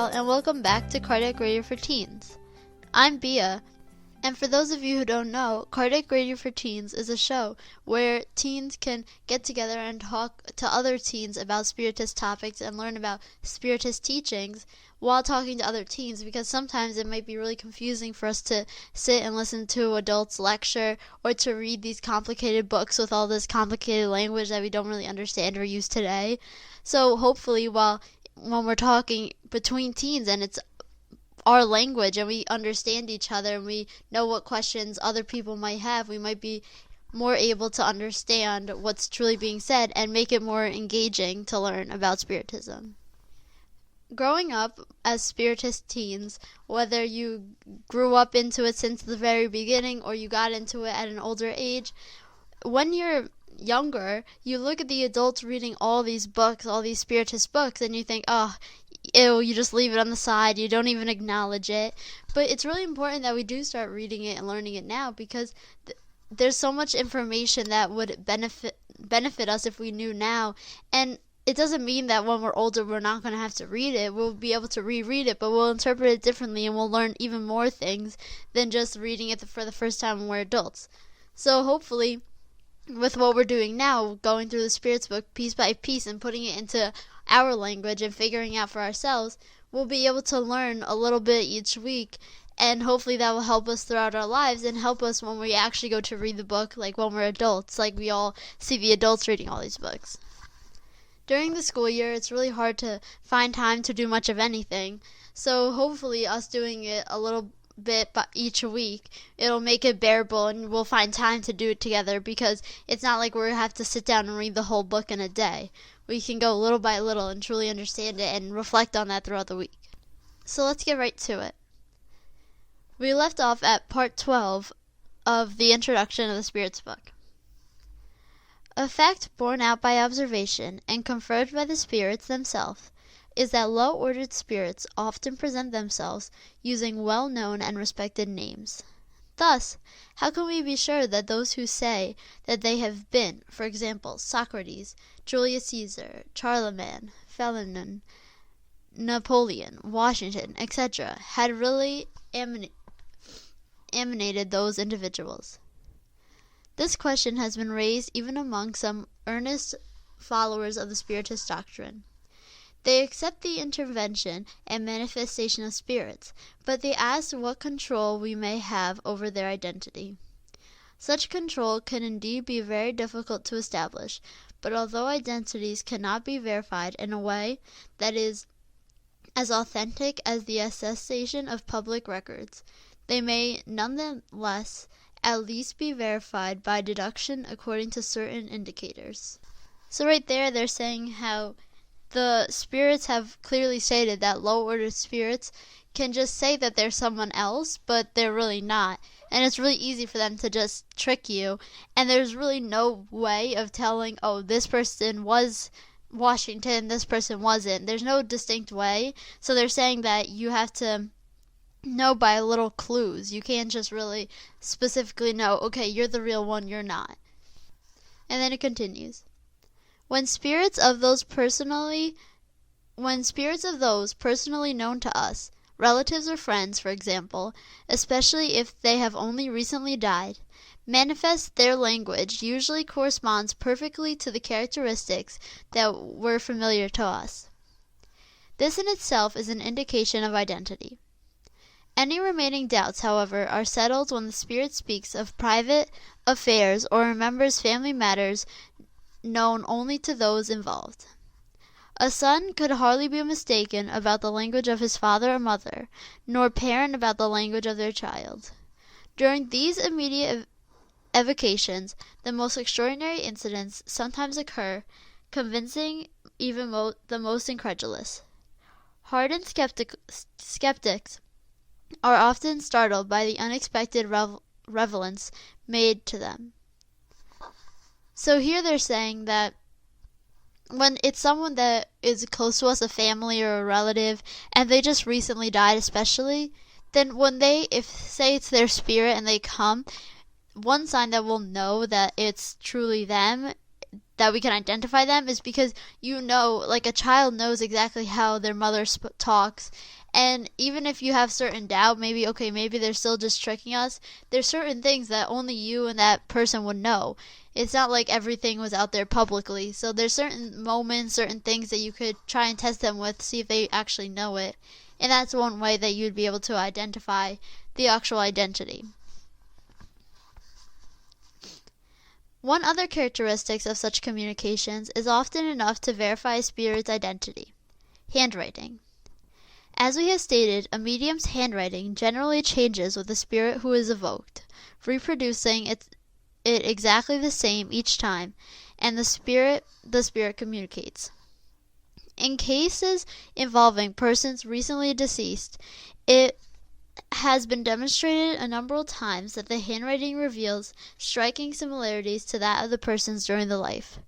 all, and welcome back to Cardiac Radio for Teens. I'm Bia, and for those of you who don't know, Cardiac Radio for Teens is a show where teens can get together and talk to other teens about Spiritist topics and learn about Spiritist teachings while talking to other teens, because sometimes it might be really confusing for us to sit and listen to adults lecture or to read these complicated books with all this complicated language that we don't really understand or use today. So hopefully when we're talking between teens and it's our language and we understand each other and we know what questions other people might have, we might be more able to understand what's truly being said and make it more engaging to learn about Spiritism. Growing up as Spiritist teens, whether you grew up into it since the very beginning or you got into it at an older age, when you're younger, you look at the adults reading all these books, all these Spiritist books, and you think, oh, ew, you just leave it on the side, you don't even acknowledge it. But it's really important that we do start reading it and learning it now, because there's so much information that would benefit us if we knew now. And it doesn't mean that when we're older we're not going to have to read it. We'll be able to reread it, but we'll interpret it differently and we'll learn even more things than just reading it for the first time when we're adults. So hopefully, with what we're doing now, going through the Spirits book piece by piece and putting it into our language and figuring out for ourselves, we'll be able to learn a little bit each week, and hopefully that will help us throughout our lives and help us when we actually go to read the book, like when we're adults, like we all see the adults reading all these books. During the school year, it's really hard to find time to do much of anything, so hopefully us doing it a little bit each week, it'll make it bearable and we'll find time to do it together, because it's not like we have to sit down and read the whole book in a day. We can go little by little and truly understand it and reflect on that throughout the week. So let's get right to it. We left off at part 12 of the introduction of the Spirits book. A fact borne out by observation and confirmed by the spirits themselves is that low-ordered spirits often present themselves using well-known and respected names. Thus, how can we be sure that those who say that they have been, for example, Socrates, Julius Caesar, Charlemagne, Ferdinand, Napoleon, Washington, etc., had really emanated those individuals? This question has been raised even among some earnest followers of the Spiritist doctrine. They accept the intervention and manifestation of spirits, but they ask what control we may have over their identity. Such control can indeed be very difficult to establish, but although identities cannot be verified in a way that is as authentic as the attestation of public records, they may nonetheless at least be verified by deduction according to certain indicators. So right there they're saying how the spirits have clearly stated that low-ordered spirits can just say that they're someone else, but they're really not. And it's really easy for them to just trick you. And there's really no way of telling, oh, this person was Washington, this person wasn't. There's no distinct way. So they're saying that you have to know by little clues. You can't just really specifically know, okay, you're the real one, you're not. And then it continues. When spirits of those personally known to us, relatives or friends, for example, especially if they have only recently died, manifest, their language usually corresponds perfectly to the characteristics that were familiar to us. This in itself is an indication of identity. Any remaining doubts, however, are settled when the spirit speaks of private affairs or remembers family matters known only to those involved. A son could hardly be mistaken about the language of his father or mother, nor parent about the language of their child. During these immediate evocations, the most extraordinary incidents sometimes occur, convincing even the most incredulous. Hardened skeptics are often startled by the unexpected relevance made to them. So here they're saying that when it's someone that is close to us, a family or a relative, and they just recently died especially, then when say it's their spirit and they come, one sign that we'll know that it's truly them, that we can identify them is because like a child knows exactly how their mother talks. And even if you have certain doubt, maybe they're still just tricking us, there's certain things that only you and that person would know. It's not like everything was out there publicly. So there's certain moments, certain things that you could try and test them with, see if they actually know it. And that's one way that you'd be able to identify the actual identity. One other characteristic of such communications is often enough to verify a spirit's identity: handwriting. As we have stated, a medium's handwriting generally changes with the spirit who is evoked, reproducing it exactly the same each time, and the spirit communicates. In cases involving persons recently deceased, it has been demonstrated a number of times that the handwriting reveals striking similarities to that of the persons during the life.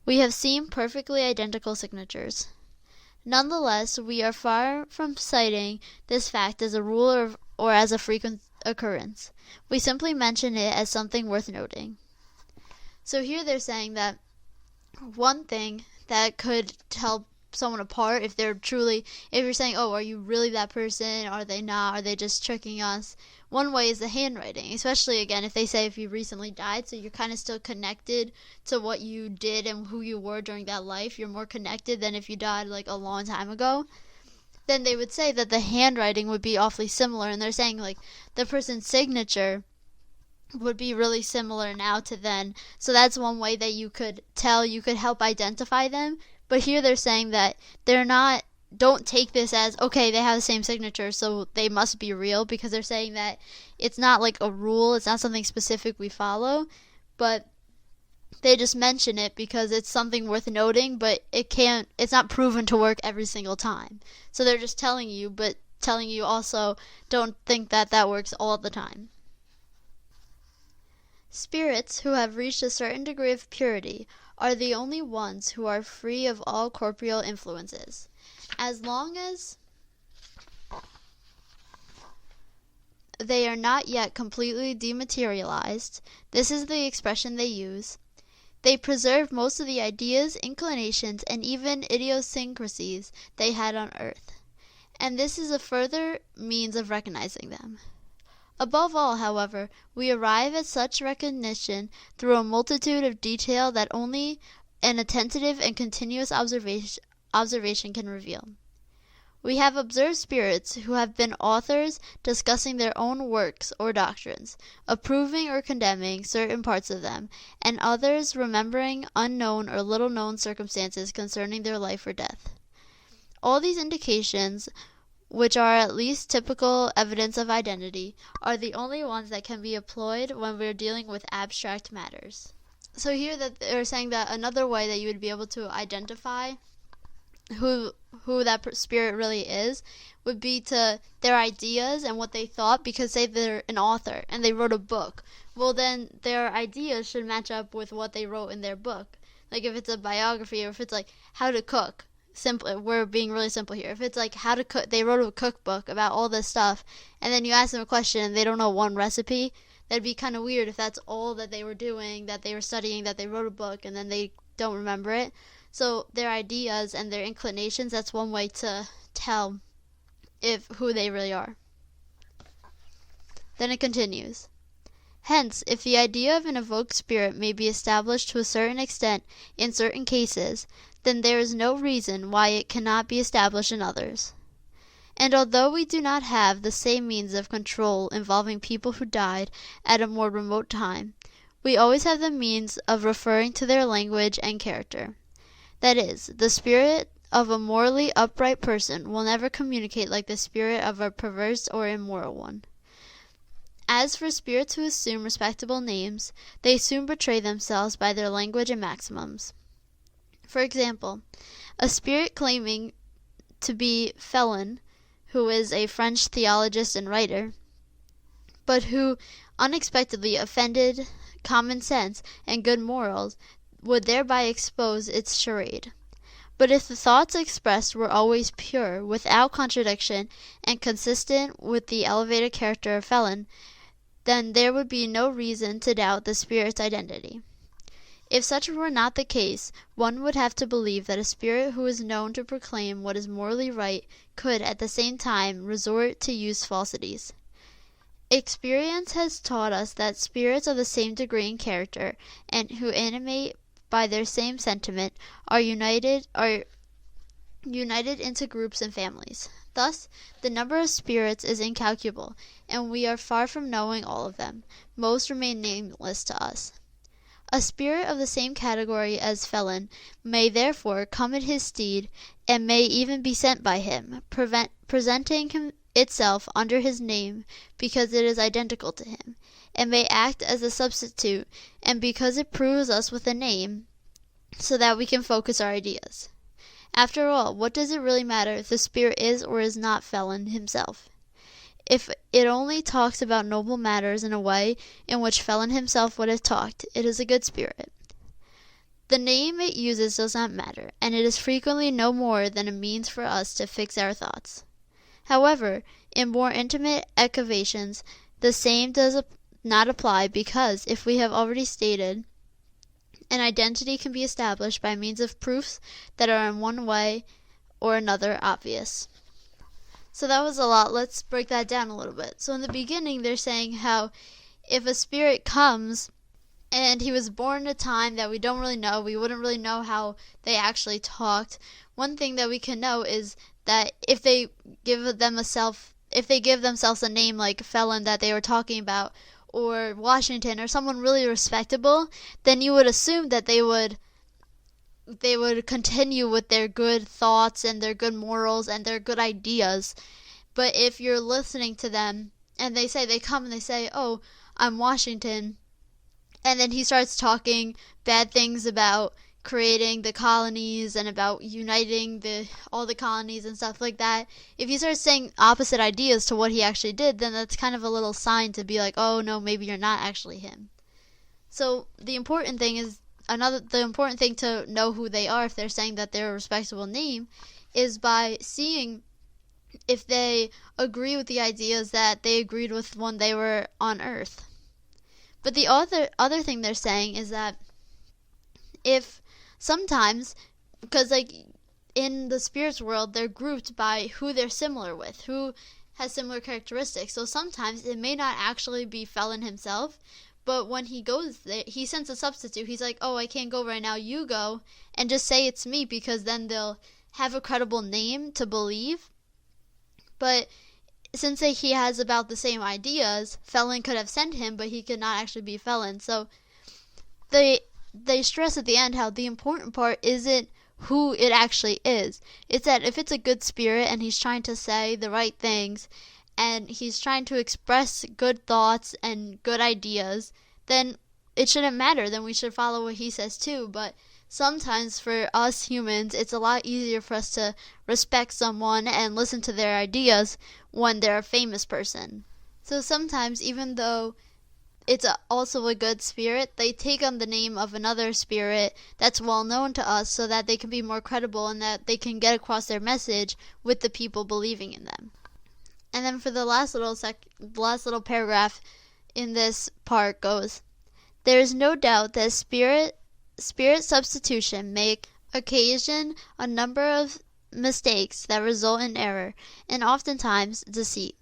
We have seen perfectly identical signatures. Nonetheless, we are far from citing this fact as a rule or as a frequent occurrence. We simply mention it as something worth noting. So here they're saying that one thing that could tell someone apart if you're saying, oh, are you really that person? Are they not? Are they just tricking us? One way is the handwriting, especially again if they say if you recently died, so you're kind of still connected to what you did and who you were during that life. You're more connected than if you died like a long time ago. Then they would say that the handwriting would be awfully similar, and they're saying like the person's signature would be really similar now to then. So that's one way that you could help identify them. But here they're saying that don't take this as, okay, they have the same signature, so they must be real, because they're saying that it's not like a rule, it's not something specific we follow, but they just mention it because it's something worth noting, but it's not proven to work every single time. So they're just telling you, but telling you also don't think that works all the time. Spirits who have reached a certain degree of purity are the only ones who are free of all corporeal influences. As long as they are not yet completely dematerialized, this is the expression they use, they preserve most of the ideas, inclinations, and even idiosyncrasies they had on earth, and this is a further means of recognizing them. Above all, however, we arrive at such recognition through a multitude of detail that only an attentive and continuous observation can reveal. We have observed spirits who have been authors discussing their own works or doctrines, approving or condemning certain parts of them, and others remembering unknown or little-known circumstances concerning their life or death. All these indications, which are at least typical evidence of identity, are the only ones that can be employed when we're dealing with abstract matters. So here that they're saying that another way that you would be able to identify who that spirit really is would be to their ideas and what they thought, because say they're an author and they wrote a book, well then their ideas should match up with what they wrote in their book. Like if it's a biography, or if it's like how to cook, simple, we're being really simple here. If it's like how to cook, they wrote a cookbook about all this stuff, and then you ask them a question and they don't know one recipe, that'd be kind of weird if that's all that they were doing, that they were studying, that they wrote a book and then they don't remember it. So their ideas and their inclinations, that's one way to tell who they really are. Then it continues. Hence, if the idea of an evoked spirit may be established to a certain extent in certain cases, then there is no reason why it cannot be established in others. And although we do not have the same means of control involving people who died at a more remote time, we always have the means of referring to their language and character. That is, the spirit of a morally upright person will never communicate like the spirit of a perverse or immoral one. As for spirits who assume respectable names, they soon betray themselves by their language and maxims. For example, a spirit claiming to be Felon, who is a French theologist and writer, but who unexpectedly offended common sense and good morals, would thereby expose its charade. But if the thoughts expressed were always pure, without contradiction, and consistent with the elevated character of Felon, then there would be no reason to doubt the spirit's identity. If such were not the case, one would have to believe that a spirit who is known to proclaim what is morally right could at the same time resort to use falsities. Experience has taught us that spirits of the same degree and character, and who animate by their same sentiment, are united into groups and families. Thus, the number of spirits is incalculable, and we are far from knowing all of them. Most remain nameless to us. A spirit of the same category as Felon may therefore come in his stead, and may even be sent by him, presenting itself under his name because it is identical to him, and may act as a substitute, and because it proves us with a name, so that we can focus our ideas. After all, what does it really matter if the spirit is or is not Felon himself? If it only talks about noble matters in a way in which Felon himself would have talked, it is a good spirit. The name it uses does not matter, and it is frequently no more than a means for us to fix our thoughts. However, in more intimate excavations, the same does not apply, because, if we have already stated, an identity can be established by means of proofs that are in one way or another obvious. So that was a lot. Let's break that down a little bit. So in the beginning, they're saying how if a spirit comes and he was born in a time that we don't really know, we wouldn't really know how they actually talked. One thing that we can know is that if they give themselves a name like Felon that they were talking about, or Washington, or someone really respectable, then you would assume that they would continue with their good thoughts and their good morals and their good ideas. But if you're listening to them and they come and they say, "Oh, I'm Washington," and then he starts talking bad things about creating the colonies and about uniting all the colonies and stuff like that, if he starts saying opposite ideas to what he actually did, then that's kind of a little sign to be like, "Oh no, maybe you're not actually him." So the important thing to know who they are, if they're saying that they're a respectable name, is by seeing if they agree with the ideas that they agreed with when they were on Earth. But the other thing they're saying is that if sometimes, because like in the spirits world, they're grouped by who they're similar with, who has similar characteristics. So sometimes it may not actually be Felon himself, but when he goes there, he sends a substitute. He's like, "Oh, I can't go right now, you go," and just say it's me, because then they'll have a credible name to believe. But since he has about the same ideas, Felon could have sent him, but he could not actually be Felon. So they stress at the end how the important part isn't who it actually is. It's that if it's a good spirit and he's trying to say the right things and he's trying to express good thoughts and good ideas, then it shouldn't matter. Then we should follow what he says too. But sometimes for us humans, it's a lot easier for us to respect someone and listen to their ideas when they're a famous person. So sometimes, even though it's also a good spirit, they take on the name of another spirit that's well known to us, so that they can be more credible and that they can get across their message with the people believing in them. And then for the last little paragraph in this part goes, "There is no doubt that spirit substitution may occasion a number of mistakes that result in error, and oftentimes deceit.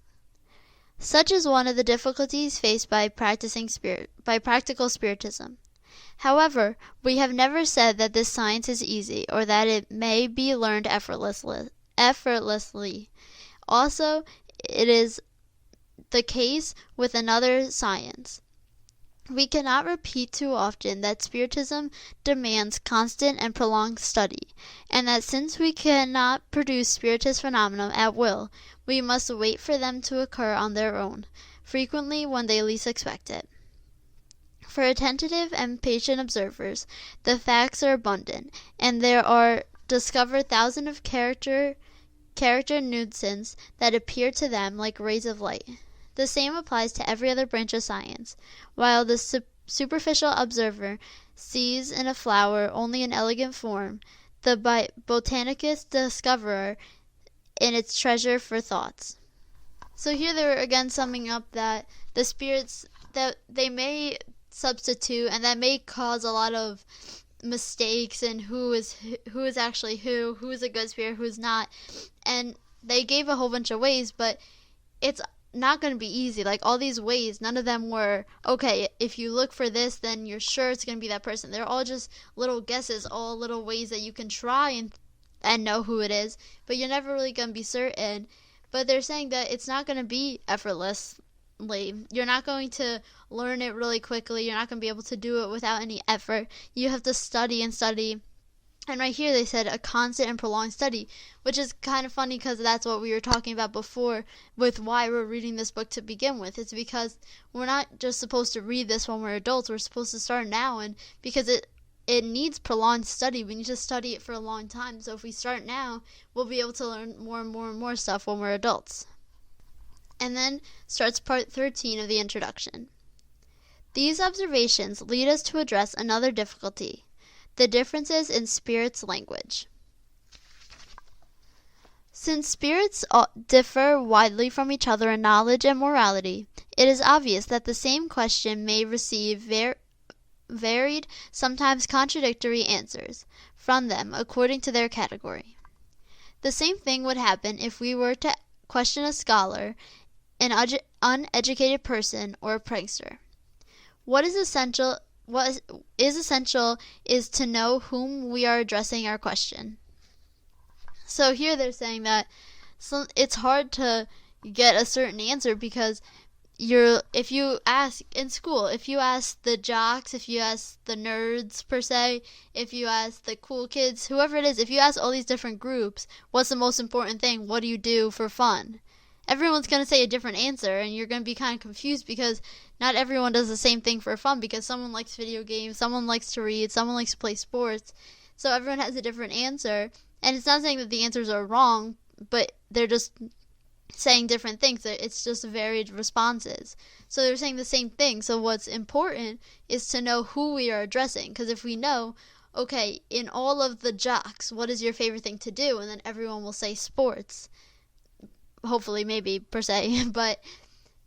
Such is one of the difficulties faced by practical spiritism. However, we have never said that this science is easy, or that it may be learned effortlessly. Also, it is the case with another science. We cannot repeat too often that spiritism demands constant and prolonged study, and that since we cannot produce spiritist phenomena at will, we must wait for them to occur on their own, frequently when they least expect it. For attentive and patient observers, the facts are abundant, and there are discovered thousands of character nuisances that appear to them like rays of light. The same applies to every other branch of science. While the superficial observer sees in a flower only an elegant form, the botanicist discoverer in its treasure for thoughts." So here they're again summing up that the spirits, that they may substitute, and that may cause a lot of mistakes and who is actually who is a good spirit, who's not. And they gave a whole bunch of ways, but it's not going to be easy. Like, all these ways, none of them were, okay, if you look for this, then you're sure it's going to be that person. They're all just little guesses, all little ways that you can try and know who it is, but you're never really going to be certain. But they're saying that it's not going to be effortlessly. You're not going to learn it really quickly. You're not going to be able to do it without any effort. You have to study and study. And right here they said a constant and prolonged study, which is kind of funny because that's what we were talking about before with why we're reading this book to begin with. It's because we're not just supposed to read this when we're adults. We're supposed to start now, and because it needs prolonged study. We need to study it for a long time. So if we start now, we'll be able to learn more and more and more stuff when we're adults. And then starts part 13 of the introduction. These observations lead us to address another difficulty: the differences in spirits' language. Since spirits differ widely from each other in knowledge and morality, it is obvious that the same question may receive varied, sometimes contradictory answers from them according to their category. The same thing would happen if we were to question a scholar, an uneducated person, or a prankster. What is essential is to know whom we are addressing our question. So here they're saying that it's hard to get a certain answer because if you ask in school, if you ask the jocks, if you ask the nerds per se, if you ask the cool kids, whoever it is, if you ask all these different groups, what's the most important thing? What do you do for fun? Everyone's going to say a different answer, and you're going to be kind of confused because not everyone does the same thing for fun, because someone likes video games, someone likes to read, someone likes to play sports. So everyone has a different answer, and it's not saying that the answers are wrong, but they're just saying different things. It's just varied responses. So they're saying the same thing. So what's important is to know who we are addressing, because if we know, okay, in all of the jocks, what is your favorite thing to do? And then everyone will say sports. Hopefully, maybe, per se, but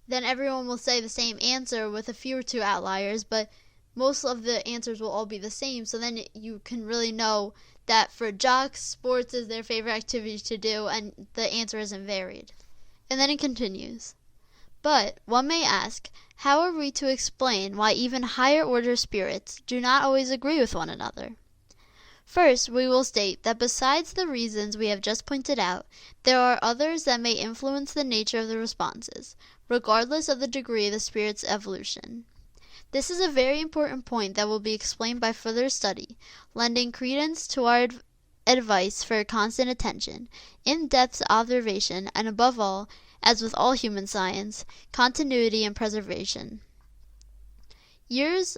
then everyone will say the same answer with a few or two outliers, but most of the answers will all be the same. So then you can really know that for jocks, sports is their favorite activity to do, and the answer isn't varied. And then it continues. But one may ask, how are we to explain why even higher order spirits do not always agree with one another? First, we will state that besides the reasons we have just pointed out, there are others that may influence the nature of the responses, regardless of the degree of the spirit's evolution. This is a very important point that will be explained by further study, lending credence to our advice for constant attention, in-depth observation, and above all, as with all human science, continuity and preservation. Years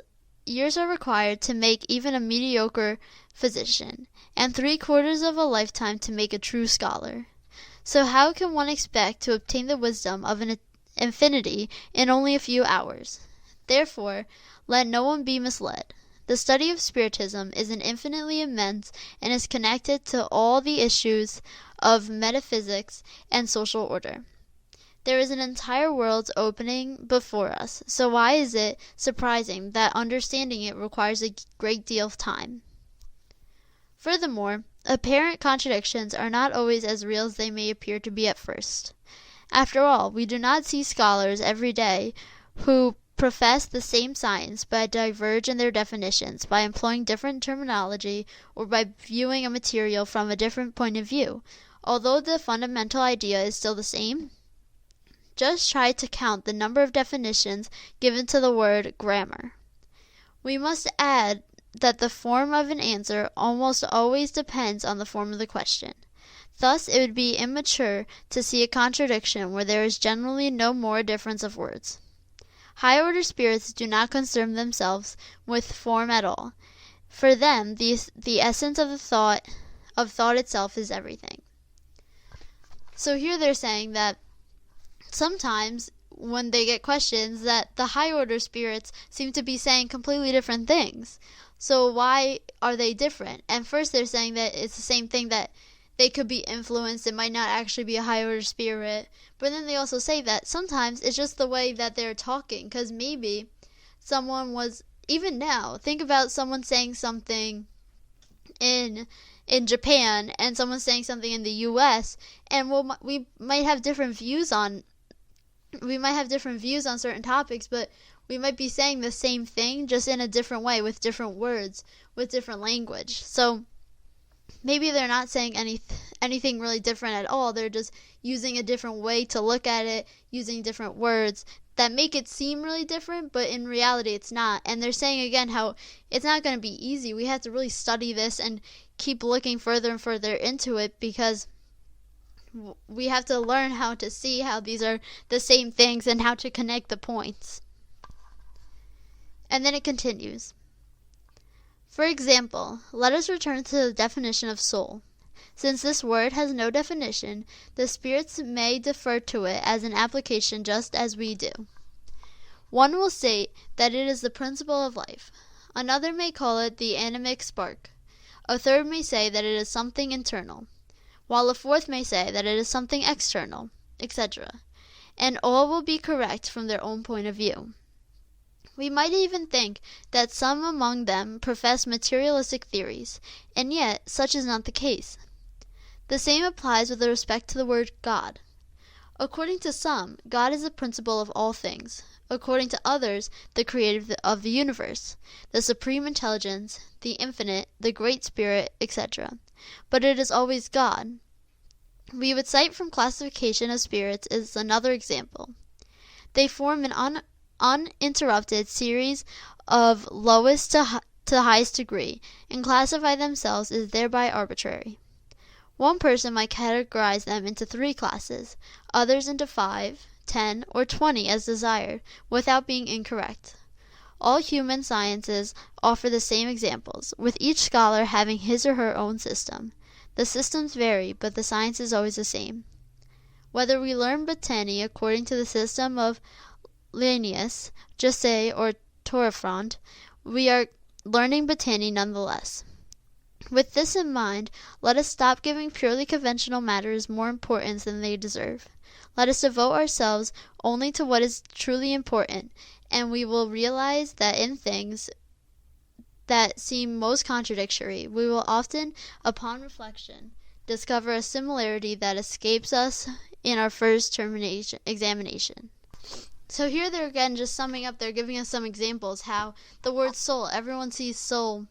are required to make even a mediocre physician, and 3/4 of a lifetime to make a true scholar. So how can one expect to obtain the wisdom of an infinity in only a few hours? Therefore, let no one be misled. The study of Spiritism is an infinitely immense and is connected to all the issues of metaphysics and social order. There is an entire world opening before us, so why is it surprising that understanding it requires a great deal of time? Furthermore, apparent contradictions are not always as real as they may appear to be at first. After all, we do not see scholars every day who profess the same science but diverge in their definitions by employing different terminology or by viewing a material from a different point of view, although the fundamental idea is still the same. Just try to count the number of definitions given to the word grammar. We must add that the form of an answer almost always depends on the form of the question. Thus it would be immature to see a contradiction where there is generally no more difference of words. High order spirits do not concern themselves with form at all. For them, the essence of thought itself is everything. So here they're saying that sometimes when they get questions that the high order spirits seem to be saying completely different things. So why are they different? And first they're saying that it's the same thing, that they could be influenced. It might not actually be a high order spirit. But then they also say that sometimes it's just the way that they're talking, because maybe someone was, even now, think about someone saying something in Japan and someone saying something in the US, and we might have different views on certain topics, but we might be saying the same thing just in a different way, with different words, with different language. So maybe they're not saying anything really different at all. They're just using a different way to look at it, using different words that make it seem really different, but in reality it's not. And they're saying again how it's not going to be easy. We have to really study this and keep looking further and further into it, because we have to learn how to see how these are the same things and how to connect the points. And then it continues. For example, let us return to the definition of soul. Since this word has no definition, the spirits may defer to it as an application just as we do. One will state that it is the principle of life. Another may call it the animic spark. A third may say that it is something internal, while a fourth may say that it is something external, etc. And all will be correct from their own point of view. We might even think that some among them profess materialistic theories, and yet such is not the case. The same applies with respect to the word God. According to some, God is the principle of all things. According to others, the creator of the universe, the supreme intelligence, the infinite, the great spirit, etc. But it is always God. We would cite from classification of spirits as another example. They form an uninterrupted series of lowest to highest degree, and classify themselves as thereby arbitrary. One person might categorize them into 3 classes, others into 5, 10, or 20 as desired, without being incorrect. All human sciences offer the same examples, with each scholar having his or her own system. The systems vary, but the science is always the same. Whether we learn botany according to the system of Linnaeus, José, or Torrefront, we are learning botany nonetheless. With this in mind, let us stop giving purely conventional matters more importance than they deserve. Let us devote ourselves only to what is truly important, and we will realize that in things that seem most contradictory, we will often, upon reflection, discover a similarity that escapes us in our first examination. So here they're again just summing up, they're giving us some examples how the word soul, everyone sees soul,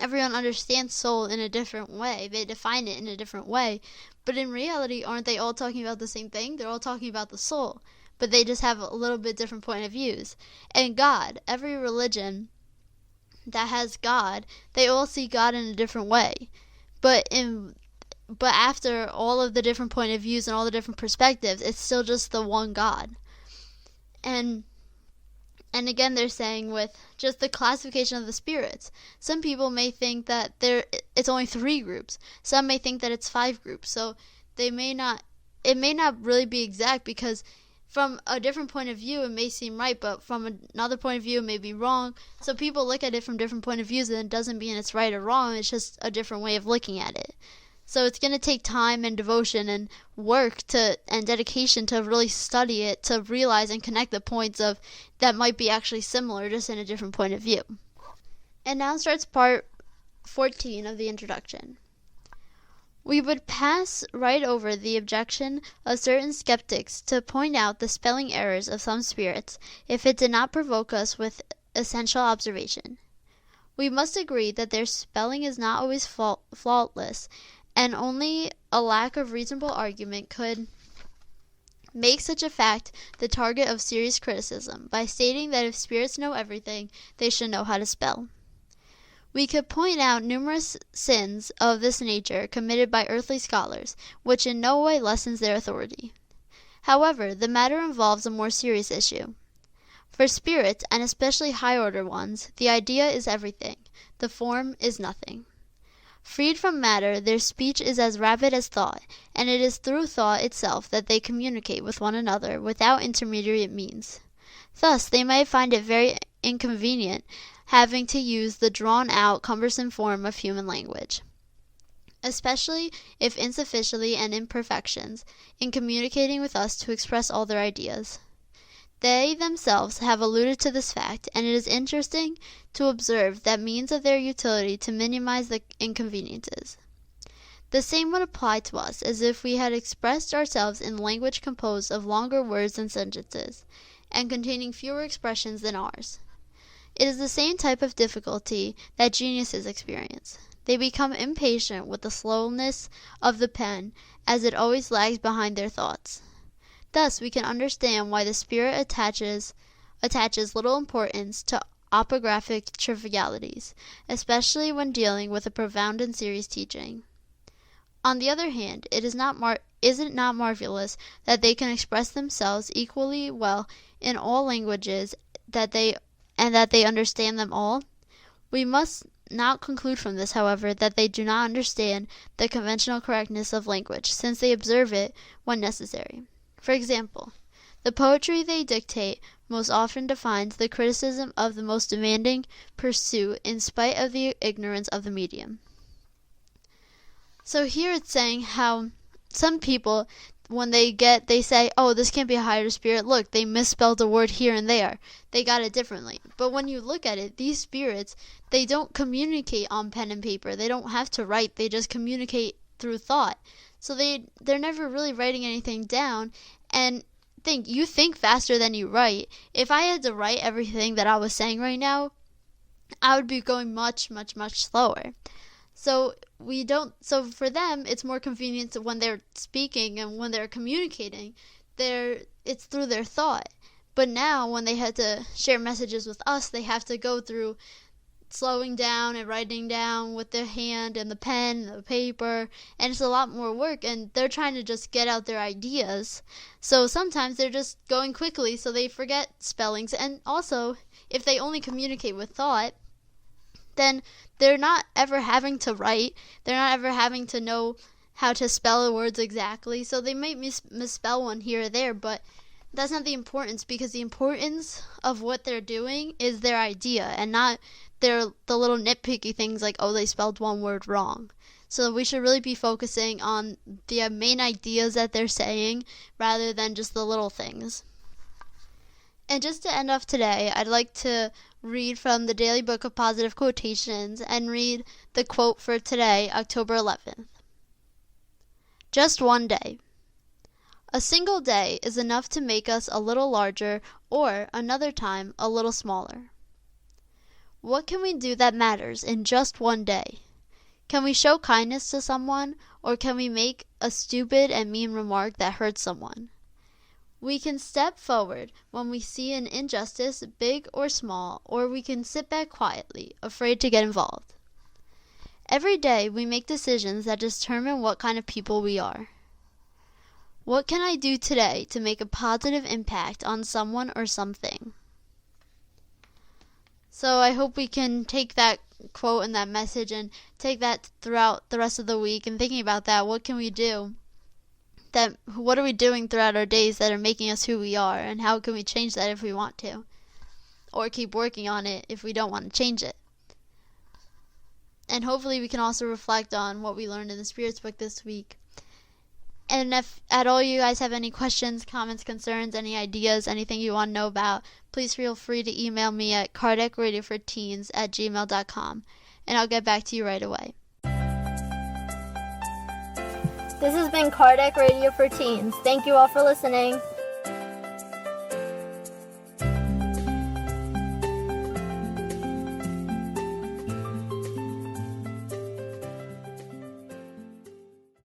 everyone understands soul in a different way. They define it in a different way. But in reality, aren't they all talking about the same thing? They're all talking about the soul. But they just have a little bit different point of views. And God, every religion that has God, they all see God in a different way. But after all of the different point of views and all the different perspectives, it's still just the one God. And again, they're saying with just the classification of the spirits, some people may think that it's only 3 groups. Some may think that it's 5 groups. So it may not really be exact, because from a different point of view it may seem right, but from another point of view it may be wrong. So people look at it from different point of views, and it doesn't mean it's right or wrong. It's just a different way of looking at it. So it's going to take time and devotion and work and dedication to really study it, to realize and connect the points of that might be actually similar, just in a different point of view. And now starts part 14 of the introduction. We would pass right over the objection of certain skeptics to point out the spelling errors of some spirits, if it did not provoke us with essential observation. We must agree that their spelling is not always faultless, and only a lack of reasonable argument could make such a fact the target of serious criticism, by stating that if spirits know everything, they should know how to spell. We could point out numerous sins of this nature committed by earthly scholars, which in no way lessens their authority. However, the matter involves a more serious issue. For spirits, and especially high-order ones, the idea is everything, the form is nothing. Freed from matter, their speech is as rapid as thought, and it is through thought itself that they communicate with one another without intermediate means. Thus they might find it very inconvenient having to use the drawn-out, cumbersome form of human language, especially if insufficiently and imperfections, in communicating with us to express all their ideas. They themselves have alluded to this fact, and it is interesting to observe that means of their utility to minimize the inconveniences. The same would apply to us as if we had expressed ourselves in language composed of longer words and sentences, and containing fewer expressions than ours. It is the same type of difficulty that geniuses experience. They become impatient with the slowness of the pen, as it always lags behind their thoughts. Thus we can understand why the Spirit attaches little importance to opographic trivialities, especially when dealing with a profound and serious teaching. On the other hand, is it not marvelous that they can express themselves equally well in all languages, that they understand them all? We must not conclude from this, however, that they do not understand the conventional correctness of language, since they observe it when necessary. For example, the poetry they dictate most often defines the criticism of the most demanding pursuit in spite of the ignorance of the medium. So here it's saying how some people, when they say, oh, this can't be a higher spirit. Look, they misspelled a word here and there. They got it differently. But when you look at it, these spirits, they don't communicate on pen and paper. They don't have to write. They just communicate through thought. So they're never really writing anything down. And you think faster than you write. If I had to write everything that I was saying right now, I would be going much, much, much slower. So for them, it's more convenient when they're speaking and when they're communicating, it's through their thought. But now when they had to share messages with us, they have to go through slowing down and writing down with their hand and the pen and the paper, and it's a lot more work, and they're trying to just get out their ideas. So sometimes they're just going quickly, so they forget spellings. And also, if they only communicate with thought, then they're not ever having to write. They're not ever having to know how to spell the words exactly. So they might misspell one here or there, but that's not the importance, because the importance of what they're doing is their idea and not the little nitpicky things like, oh, they spelled one word wrong. So we should really be focusing on the main ideas that they're saying rather than just the little things. And just to end off today, I'd like to read from the Daily Book of Positive Quotations and read the quote for today, October 11th. Just one day. A single day is enough to make us a little larger, or another time a little smaller. What can we do that matters in just one day? Can we show kindness to someone, or can we make a stupid and mean remark that hurts someone? We can step forward when we see an injustice, big or small, or we can sit back quietly, afraid to get involved. Every day we make decisions that determine what kind of people we are. What can I do today to make a positive impact on someone or something? So I hope we can take that quote and that message and take that throughout the rest of the week and thinking about that. What can we do? What are we doing throughout our days that are making us who we are, and how can we change that if we want to? Or keep working on it if we don't want to change it. And hopefully we can also reflect on what we learned in the Spirits book this week. And if at all you guys have any questions, comments, concerns, any ideas, anything you want to know about, please feel free to email me at kardecradioforteens@gmail.com, and I'll get back to you right away. This has been Kardec Radio for Teens. Thank you all for listening.